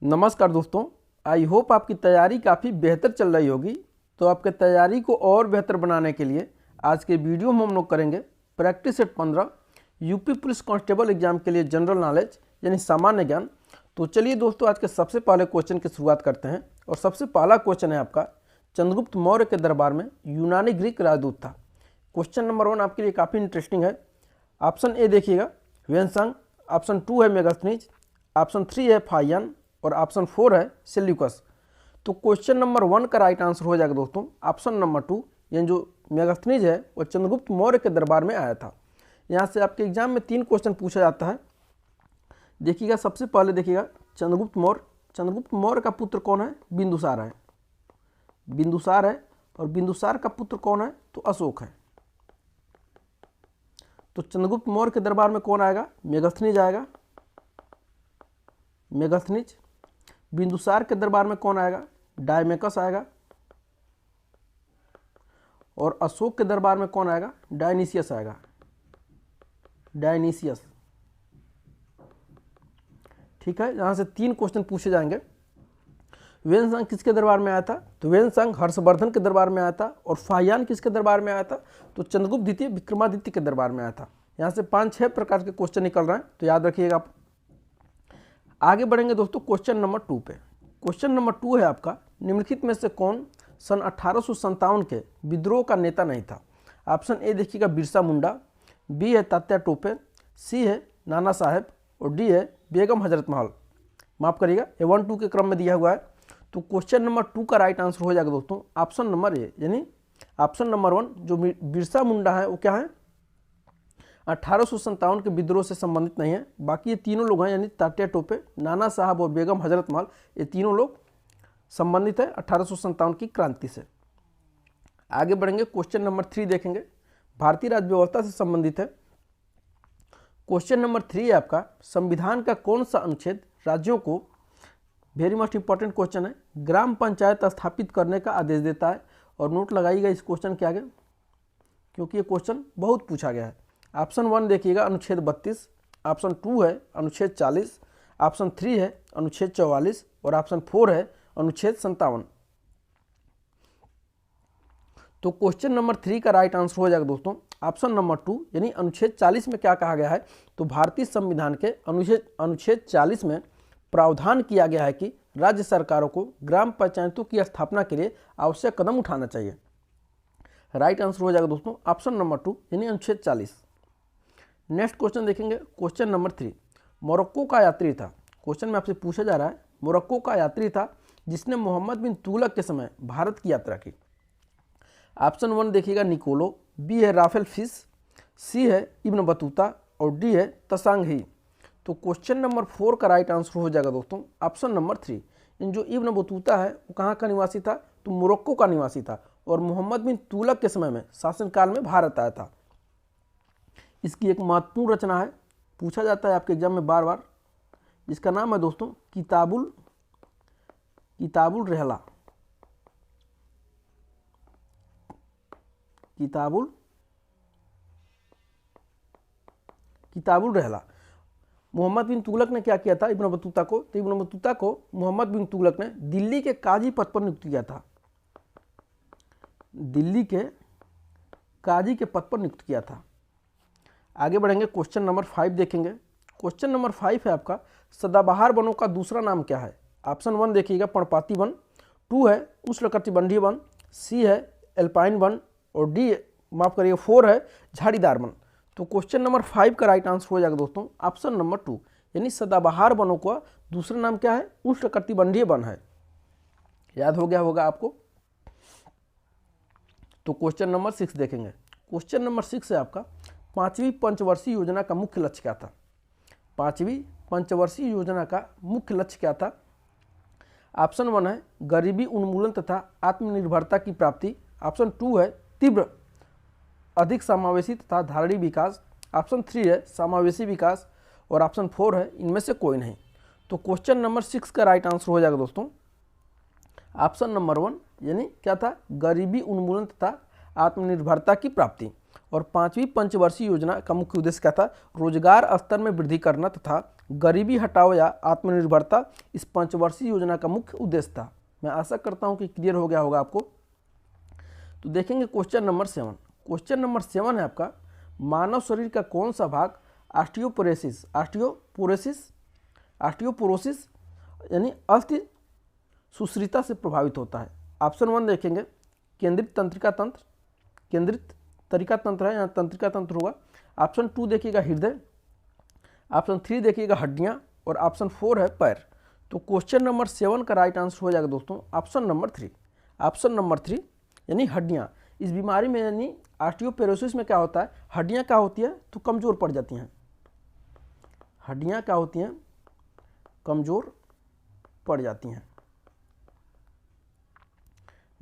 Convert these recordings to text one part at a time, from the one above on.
नमस्कार दोस्तों, I hope आपकी तैयारी काफ़ी बेहतर चल रही होगी। तो आपके तैयारी को और बेहतर बनाने के लिए आज के वीडियो में हम लोग करेंगे practice set 15 UP police constable exam के लिए जनरल नॉलेज यानी सामान्य ज्ञान। तो चलिए दोस्तों, आज के सबसे पहले क्वेश्चन की शुरुआत करते हैं। और सबसे पहला क्वेश्चन है आपका, चंद्रगुप्त मौर्य के दरबार में यूनानी ग्रीक राजदूत था। क्वेश्चन नंबर 1 आपके लिए काफ़ी इंटरेस्टिंग है। ऑप्शन ए देखिएगा वेन्संग, ऑप्शन 2 है मेगास्थनीज, ऑप्शन 3 है फाइयन और ऑप्शन 4 है सेल्यूकस। तो क्वेश्चन नंबर 1 का राइट आंसर हो जाएगा दोस्तों ऑप्शन नंबर 2, यानी जो मेगास्थनीज है वो चंद्रगुप्त मौर्य के दरबार में आया था। यहाँ से आपके एग्जाम में 3 क्वेश्चन पूछा जाता है। देखिएगा, सबसे पहले देखिएगा चंद्रगुप्त मौर्य का पुत्र कौन है? बिंदुसार है। बिंदुसार है और बिंदुसार का पुत्र कौन है? तो अशोक है। तो चंद्रगुप्त मौर्य के दरबार में कौन आएगा? मेगास्थनीज आएगा, मेगास्थनीज। बिंदुसार के दरबार में कौन आएगा? डायमेकस आएगा। और अशोक के दरबार में कौन आएगा? डायनीसियस आएगा, डायनीसियस। ठीक है, यहाँ से 3 क्वेश्चन पूछे जाएंगे। वेन्संग किसके दरबार में आया था? तो वेन्संग हर्षवर्धन के दरबार में आया था। और फाहियान किसके दरबार में आया था? तो चंद्रगुप्त द्वितीय विक्रमादित्य के दरबार में आया था। यहाँ से 5-6 प्रकार के क्वेश्चन निकल रहे हैं, तो याद रखिएगा आप। आगे बढ़ेंगे दोस्तों क्वेश्चन नंबर 2 पे। क्वेश्चन नंबर 2 है आपका, निम्नलिखित में से कौन सन 1857 के विद्रोह का नेता नहीं था? ऑप्शन ए देखिएगा बिरसा मुंडा, बी है तात्या टोपे, सी है नाना साहेब और डी है बेगम हजरत महल। माफ करिएगा, ये 1-2 के क्रम में दिया हुआ है। तो क्वेश्चन नंबर 2 का राइट आंसर हो जाएगा दोस्तों ऑप्शन नंबर ए, यानी ऑप्शन नंबर 1। जो बिरसा मुंडा है वो क्या है? 1857 के विद्रोह से संबंधित नहीं है। बाकी ये तीनों लोग हैं, यानी तात्या टोपे, नाना साहब और बेगम हजरत महल, ये तीनों लोग संबंधित है 1857 की क्रांति से। आगे बढ़ेंगे, क्वेश्चन नंबर 3 देखेंगे, भारतीय राज्य व्यवस्था से संबंधित है। क्वेश्चन नंबर 3 है आपका, संविधान का कौन सा अनुच्छेद राज्यों को, वेरी मस्ट इंपॉर्टेंट क्वेश्चन है, ग्राम पंचायत स्थापित करने का आदेश देता है? और नोट लगाइएगा इस क्वेश्चन के आगे, क्योंकि ये क्वेश्चन बहुत पूछा गया है। ऑप्शन 1 देखिएगा अनुच्छेद 32, ऑप्शन 2 है अनुच्छेद 40, ऑप्शन 3 है अनुच्छेद 44 और ऑप्शन 4 है अनुच्छेद 57। तो क्वेश्चन नंबर 3 का राइट आंसर हो जाएगा दोस्तों ऑप्शन नंबर 2, यानी अनुच्छेद 40 में क्या कहा गया है? तो भारतीय संविधान के अनुच्छेद 40 में प्रावधान किया गया है कि राज्य सरकारों को ग्राम पंचायतों की स्थापना के लिए आवश्यक कदम उठाना चाहिए। राइट आंसर हो जाएगा दोस्तों ऑप्शन नंबर 2, यानी अनुच्छेद 40। नेक्स्ट क्वेश्चन देखेंगे, क्वेश्चन नंबर 3, मोरक्को का यात्री था। क्वेश्चन में आपसे पूछा जा रहा है, मोरक्को का यात्री था जिसने मोहम्मद बिन तुगलक के समय भारत की यात्रा की। ऑप्शन 1 देखिएगा निकोलो, बी है राफेल फिश, सी है इब्न बतूता और डी है तसांग। तो क्वेश्चन नंबर 4 का राइट आंसर हो जाएगा दोस्तों ऑप्शन नंबर 3। इन जो इब्न बतूता है वो कहाँ का निवासी था? तो मोरक्को का निवासी था और मोहम्मद बिन तुगलक के समय में शासनकाल में भारत आया था। इसकी एक महत्वपूर्ण रचना है, पूछा जाता है आपके एग्जाम में बार बार, जिसका नाम है दोस्तों किताबुल रहला। किताबुल रहला। मोहम्मद बिन तुगलक ने क्या किया था इब्न बतूता को? तो इब्न बतूता को मोहम्मद बिन तुगलक ने दिल्ली के काजी पद पर नियुक्त किया था, दिल्ली के काजी के पद पर नियुक्त किया था। आगे बढ़ेंगे, क्वेश्चन नंबर 5 देखेंगे। क्वेश्चन नंबर 5 है आपका, सदाबहार वनों का दूसरा नाम क्या है? ऑप्शन 1 देखिएगा पर्णपाती वन, 2 है उष्णकटिबंधीय वन, सी है एल्पाइन वन और डी माफ करिए 4 है झाड़ीदार वन। तो क्वेश्चन नंबर 5 का राइट आंसर हो जाएगा दोस्तों ऑप्शन नंबर 2, यानी सदाबहार वनों का दूसरा नाम क्या है? उष्णकटिबंधीय वन है। याद हो गया होगा आपको। तो क्वेश्चन नंबर 6 देखेंगे। क्वेश्चन नंबर 6 है आपका, 5वीं पंचवर्षीय योजना का मुख्य लक्ष्य क्या था? 5वीं पंचवर्षीय योजना का मुख्य लक्ष्य क्या था? ऑप्शन 1 है गरीबी उन्मूलन तथा आत्मनिर्भरता की प्राप्ति, ऑप्शन 2 है तीव्र अधिक समावेशी तथा धारणीय विकास, ऑप्शन 3 है समावेशी विकास और ऑप्शन 4 है इनमें से कोई नहीं। तो क्वेश्चन नंबर 6 का राइट आंसर हो जाएगा दोस्तों ऑप्शन नंबर 1, यानी क्या था? गरीबी उन्मूलन तथा आत्मनिर्भरता की प्राप्ति। और 5वीं पंचवर्षीय योजना का मुख्य उद्देश्य क्या था? रोजगार स्तर में वृद्धि करना तथा गरीबी हटाओ या आत्मनिर्भरता इस पंचवर्षीय योजना का मुख्य उद्देश्य था। मैं आशा करता हूं कि क्लियर हो गया होगा आपको। तो देखेंगे क्वेश्चन नंबर 7। क्वेश्चन नंबर 7 है आपका, मानव शरीर का कौन सा भाग ऑस्टियोपोरोसिस यानी अस्थि सुश्रिता से प्रभावित होता है? ऑप्शन 1 देखेंगे केंद्रित तंत्रिका तंत्र, केंद्रित तंत्रिका तंत्र है, यहाँ तंत्रिका तंत्र होगा। ऑप्शन 2 देखिएगा हृदय, ऑप्शन 3 देखिएगा हड्डियाँ, और ऑप्शन 4 है पैर। तो क्वेश्चन नंबर 7 का राइट आंसर हो जाएगा दोस्तों ऑप्शन नंबर 3। ऑप्शन नंबर 3 यानी हड्डियाँ। इस बीमारी में यानी ऑस्टियोपोरोसिस में क्या होता है, हड्डियाँ क्या होती है तो कमज़ोर पड़ जाती हैं। हड्डियाँ क्या होती हैं, कमज़ोर पड़ जाती हैं।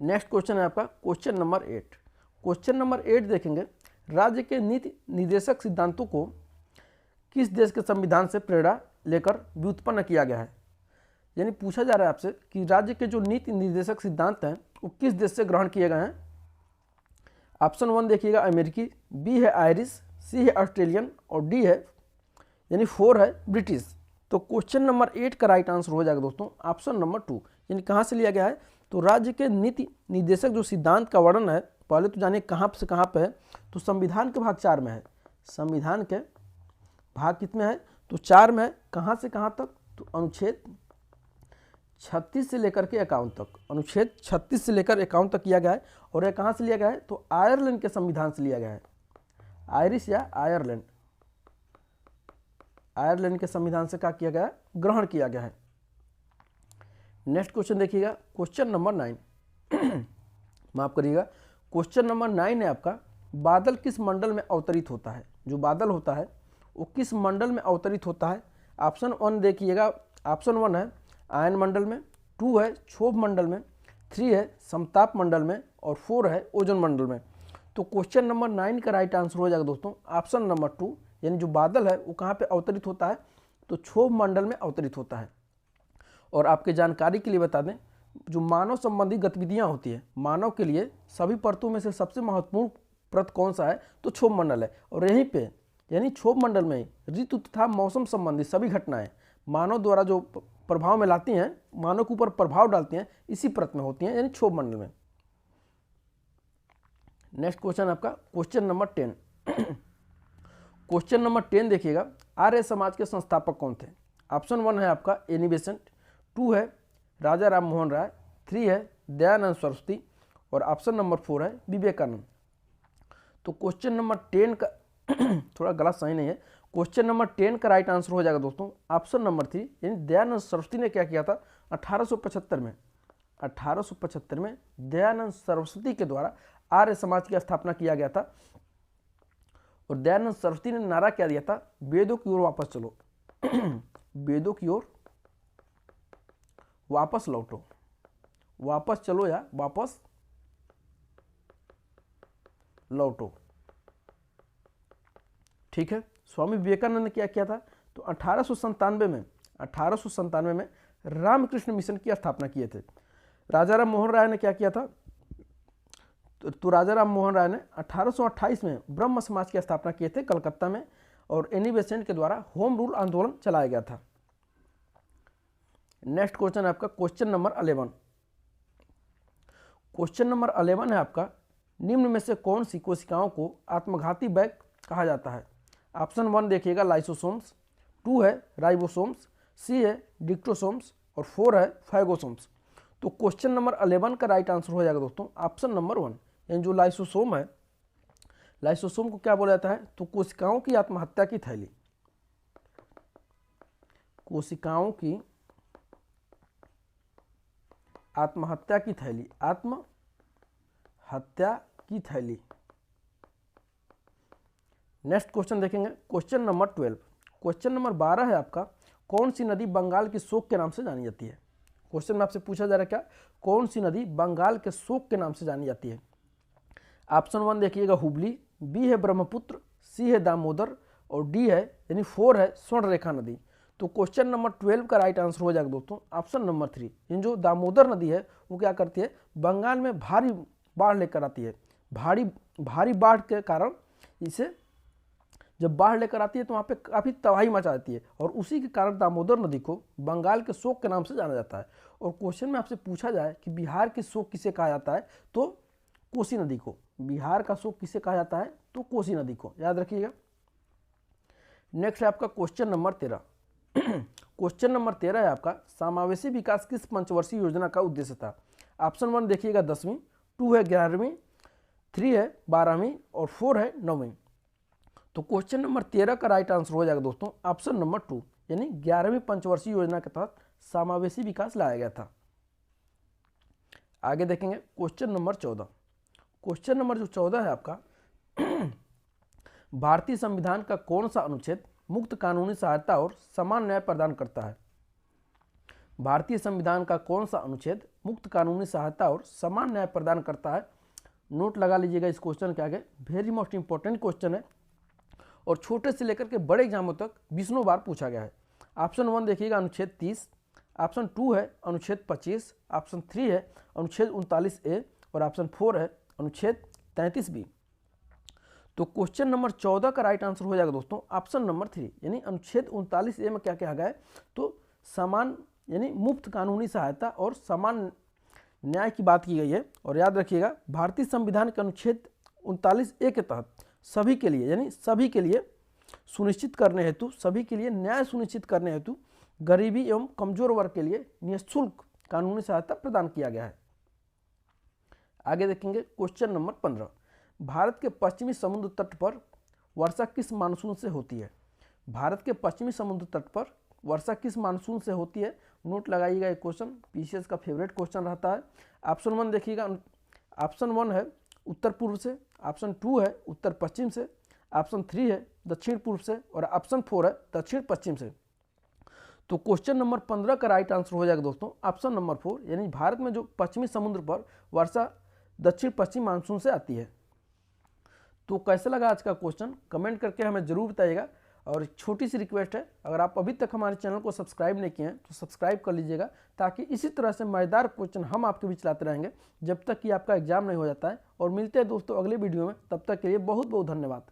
नेक्स्ट क्वेश्चन है आपका क्वेश्चन नंबर 8। क्वेश्चन नंबर 8 देखेंगे, राज्य के नीति निर्देशक सिद्धांतों को किस देश के संविधान से प्रेरणा लेकर व्युत्पन्न किया गया है? यानी पूछा जा रहा है आपसे कि राज्य के जो नीति निर्देशक सिद्धांत हैं वो किस देश से ग्रहण किए गए हैं? ऑप्शन 1 देखिएगा अमेरिकी, बी है आयरिश, सी है ऑस्ट्रेलियन और डी है यानी 4 है ब्रिटिश। तो क्वेश्चन नंबर 8 का राइट आंसर हो जाएगा दोस्तों ऑप्शन नंबर 2। यानी कहाँ से लिया गया है? तो राज्य के नीति निर्देशक जो सिद्धांत का वर्णन है, पहले तो जानिए कहाँ से कहाँ पे है। तो संविधान के भाग 4 में है। संविधान के भाग कितने है? तो 4 में है। कहाँ से कहाँ तक? तो अनुच्छेद 36 से लेकर के 51 तक, अनुच्छेद 36 से लेकर 51 तक किया गया है। और यह कहाँ से लिया गया है? तो आयरलैंड के संविधान से लिया गया है। आयरिश या आयरलैंड, आयरलैंड के संविधान से क्या किया गया है? ग्रहण किया गया है। नेक्स्ट क्वेश्चन देखिएगा क्वेश्चन नंबर 9। माफ करिएगा, क्वेश्चन नंबर 9 है आपका, बादल किस मंडल में अवतरित होता है? जो बादल होता है वो किस मंडल में अवतरित होता है? ऑप्शन 1 देखिएगा, ऑप्शन 1 है आयन मंडल में, 2 है क्षोभ मंडल में, 3 है समताप मंडल में और 4 है ओजोन मंडल में। तो क्वेश्चन नंबर 9 का राइट आंसर हो जाएगा दोस्तों ऑप्शन नंबर 2। यानी जो बादल है वो कहाँ पे अवतरित होता है? तो क्षोभ मंडल में अवतरित होता है। और आपके जानकारी के लिए बता दें, जो मानव संबंधी गतिविधियां होती है, मानव के लिए सभी परतों में से सबसे महत्वपूर्ण परत कौन सा है? तो क्षोभ मंडल है। और यहीं पे यानी क्षोभ मंडल में ऋतु तथा मौसम संबंधी सभी घटनाएं मानव द्वारा जो प्रभाव में लाती हैं, मानव के ऊपर प्रभाव डालती हैं, इसी परत में होती हैं, यानी क्षोभ मंडल में। नेक्स्ट क्वेश्चन आपका क्वेश्चन नंबर 10। क्वेश्चन नंबर 10 देखिएगा, आर्य समाज के संस्थापक कौन थे? ऑप्शन 1 है आपका एनी बेसेंट, 2 है राजा राम मोहन राय, 3 है दयानंद सरस्वती और ऑप्शन नंबर 4 है विवेकानंद। तो क्वेश्चन नंबर 10 का थोड़ा गलत सही नहीं है। क्वेश्चन नंबर 10 का राइट आंसर हो जाएगा दोस्तों ऑप्शन नंबर 3। यानी दयानंद सरस्वती ने क्या किया था? 1875 में दयानंद सरस्वती के द्वारा आर्य समाज की स्थापना किया गया था। और दयानंद सरस्वती ने नारा क्या दिया था? वेदों की ओर वापस चलो। वेदों की ओर वापस लौटो, वापस चलो या वापस लौटो। ठीक है। स्वामी विवेकानंद ने क्या किया था? तो 1897 में रामकृष्ण मिशन की स्थापना किए थे। राजा राम मोहन राय ने क्या किया था? तो राजा राम मोहन राय ने 1828 में ब्रह्म समाज की स्थापना किए थे कलकत्ता में, और एनी बेसेंट के द्वारा होम रूल आंदोलन चलाया गया था। नेक्स्ट क्वेश्चन है आपका क्वेश्चन नंबर 11। क्वेश्चन नंबर 11 है आपका, निम्न में से कौन सी कोशिकाओं को आत्मघाती बैग कहा जाता है? ऑप्शन 1 देखिएगा लाइसोसोम्स, 2 है राइबोसोम्स, सी है डिक्टोसोम्स और 4 है फाइगोसोम्स। तो क्वेश्चन नंबर 11 का राइट आंसर हो जाएगा दोस्तों ऑप्शन नंबर 1। यानी जो लाइसोसोम है, लाइसोसोम को क्या बोला जाता है? तो कोशिकाओं की आत्महत्या की थैली, कोशिकाओं की आत्महत्या की थैली, आत्महत्या की थैली। नेक्स्ट क्वेश्चन देखेंगे क्वेश्चन नंबर 12। क्वेश्चन नंबर 12 है आपका, कौन सी नदी बंगाल की शोक के नाम से जानी जाती है? क्वेश्चन में आपसे पूछा जा रहा है क्या, कौन सी नदी बंगाल के शोक के नाम से जानी जाती है? ऑप्शन 1 देखिएगा हुबली, बी है ब्रह्मपुत्र, सी है दामोदर और डी है यानी 4 है स्वर्ण रेखा नदी। तो क्वेश्चन नंबर 12 का राइट आंसर हो जाएगा दोस्तों ऑप्शन नंबर 3। इन जो दामोदर नदी है वो क्या करती है? बंगाल में भारी बाढ़ लेकर आती है। भारी बाढ़ के कारण इसे जब बाढ़ लेकर आती है तो वहाँ पे काफ़ी तबाही मचा देती है, और उसी के कारण दामोदर नदी को बंगाल के शोक के नाम से जाना जाता है। और क्वेश्चन में आपसे पूछा जाए कि बिहार के शोक किसे कहा जाता है, तो कोसी नदी को। बिहार का शोक किसे कहा जाता है, तो कोसी नदी को, याद रखिएगा। नेक्स्ट है आपका क्वेश्चन नंबर 13। क्वेश्चन नंबर 13 है आपका, समावेशी विकास किस पंचवर्षीय योजना का उद्देश्य था। ऑप्शन 1 देखिएगा 10वीं, 2 है 11वीं, 3 है 12वीं और 4 है 9वीं। तो क्वेश्चन नंबर 13 का राइट आंसर हो जाएगा दोस्तों ऑप्शन नंबर 2, यानी 11वीं पंचवर्षीय योजना के तहत समावेशी विकास लाया गया था। आगे देखेंगे क्वेश्चन नंबर 14। क्वेश्चन नंबर जो 14 है आपका, भारतीय संविधान का कौन सा अनुच्छेद मुक्त कानूनी सहायता और समान न्याय प्रदान करता है। भारतीय संविधान का कौन सा अनुच्छेद मुक्त कानूनी सहायता और समान न्याय प्रदान करता है। नोट लगा लीजिएगा इस क्वेश्चन के आगे, वेरी मोस्ट इंपॉर्टेंट क्वेश्चन है और छोटे से लेकर के बड़े एग्जामों तक 20 बार पूछा गया है। ऑप्शन 1 देखिएगा अनुच्छेद 30, ऑप्शन 2 है अनुच्छेद 25, ऑप्शन 3 है अनुच्छेद 39A और ऑप्शन 4 है अनुच्छेद 33B। तो क्वेश्चन नंबर 14 का राइट आंसर हो जाएगा दोस्तों ऑप्शन नंबर 3, यानी अनुच्छेद 39A में क्या कहा गया है, तो समान यानी मुफ्त कानूनी सहायता और समान न्याय की बात की गई है। और याद रखिएगा भारतीय संविधान के अनुच्छेद 39A के तहत सभी के लिए, यानी सभी के लिए सुनिश्चित करने हेतु, सभी के लिए न्याय सुनिश्चित करने हेतु गरीबी एवं कमजोर वर्ग के लिए निःशुल्क कानूनी सहायता प्रदान किया गया है। आगे देखेंगे क्वेश्चन नंबर 15। भारत के पश्चिमी समुद्र तट पर वर्षा किस मानसून से होती है। भारत के पश्चिमी समुद्र तट पर वर्षा किस मानसून से होती है। नोट लगाइएगा, एक क्वेश्चन पीसीएस का फेवरेट क्वेश्चन रहता है। ऑप्शन 1 देखिएगा, ऑप्शन 1 है उत्तर पूर्व से, ऑप्शन 2 है उत्तर पश्चिम से, ऑप्शन 3 है दक्षिण पूर्व से और ऑप्शन 4 है दक्षिण पश्चिम से। तो क्वेश्चन नंबर 15 का राइट आंसर हो जाएगा दोस्तों ऑप्शन नंबर 4, यानी भारत में जो पश्चिमी समुद्र पर वर्षा दक्षिण पश्चिम मानसून से आती है। तो कैसा लगा आज का क्वेश्चन, कमेंट करके हमें जरूर बताइएगा। और एक छोटी सी रिक्वेस्ट है, अगर आप अभी तक हमारे चैनल को सब्सक्राइब नहीं किए हैं तो सब्सक्राइब कर लीजिएगा, ताकि इसी तरह से मजेदार क्वेश्चन हम आपके बीच लाते रहेंगे जब तक कि आपका एग्जाम नहीं हो जाता है। और मिलते हैं दोस्तों अगले वीडियो में, तब तक के लिए बहुत बहुत धन्यवाद।